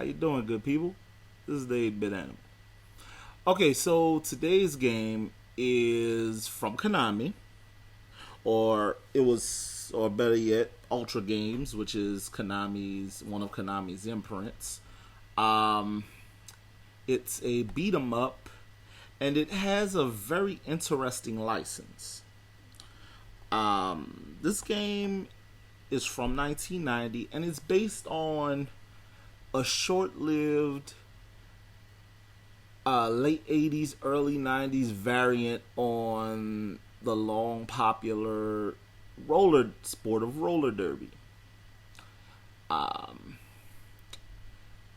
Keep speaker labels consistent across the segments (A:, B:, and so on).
A: How you doing, good people? This is the 8-Bit Animal. Okay, so today's game is from Konami, or better yet, Ultra Games, which is one of Konami's imprints. Um, it's a beat 'em up, and it has a very interesting license. This game is from 1990, and it's based on a short-lived late 80s, early 90s variant on the long popular sport of roller derby.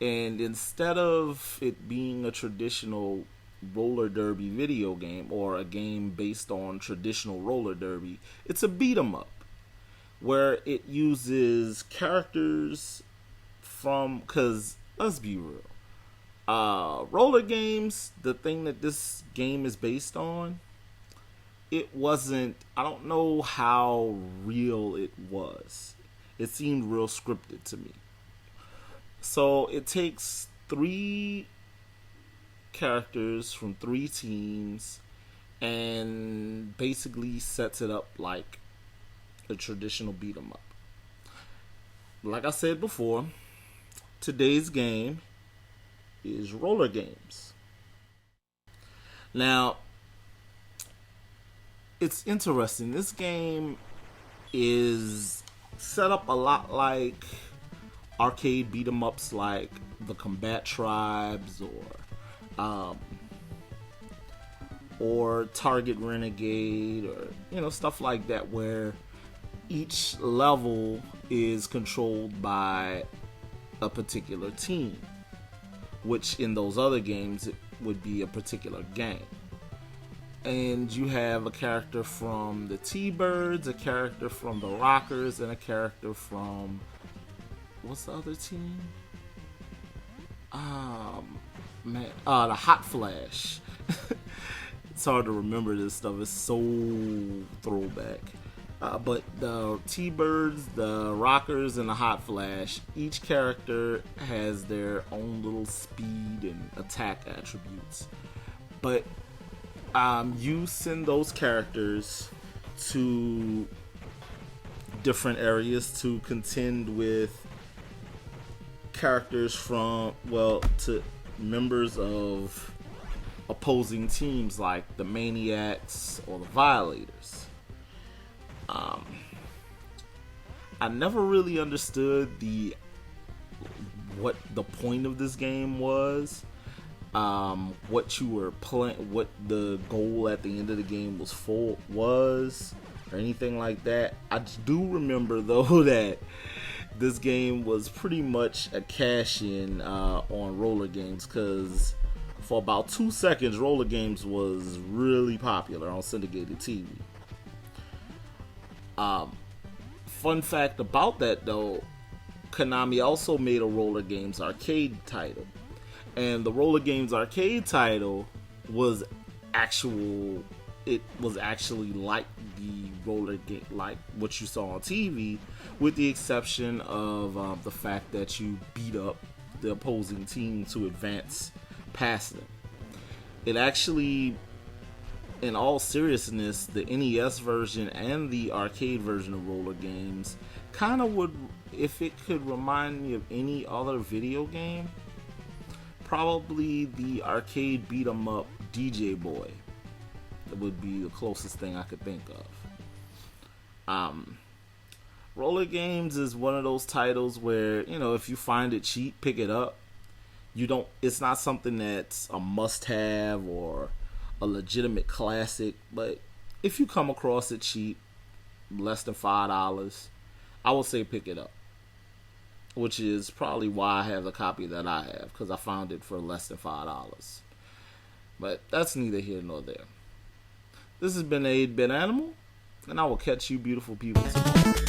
A: And instead of it being a traditional roller derby video game or a game based on traditional roller derby, it's a beat 'em up where it uses characters from, because let's be real, roller games, the thing that this game is based on, I don't know how real it was. It seemed real scripted to me. So it takes 3 characters from 3 teams and basically sets it up like a traditional beat 'em up. Like I said before, today's game is Rollergames. Now, it's interesting. This game is set up a lot like arcade beat 'em ups like the Combat Tribes or Target Renegade, or stuff like that, where each level is controlled by a particular team, which in those other games it would be a particular gang. And you have a character from the T-Birds, a character from the Rockers, and a character from, what's the other team? The Hot Flash. It's hard to remember this stuff. It's so throwback. But the T-Birds, the Rockers, and the Hot Flash, each character has their own little speed and attack attributes. But you send those characters to different areas to contend with characters to members of opposing teams like the Maniacs or the Violators. I never really understood what the point of this game was, what you were playing, what the goal at the end of the game was, or anything like that. I do remember though that this game was pretty much a cash-in on Roller Games, because for about 2 seconds, Roller Games was really popular on syndicated TV. Fun fact about that though, Konami also made a Roller Games arcade title, and the Roller Games arcade title was actually like the roller game, like what you saw on TV, with the exception of the fact that you beat up the opposing team to advance past them. It actually, in all seriousness, the NES version and the arcade version of Roller Games kind of would, if it could remind me of any other video game, probably the arcade beat 'em up DJ Boy. That would be the closest thing I could think of. Roller Games is one of those titles where, if you find it cheap, pick it up. It's not something that's a must-have or a legitimate classic, but if you come across it cheap, less than $5, I would say pick it up, which is probably why I have the copy that I have, because I found it for less than $5. But that's neither here nor there. This has been the 8-Bit Animal, and I will catch you beautiful people tomorrow.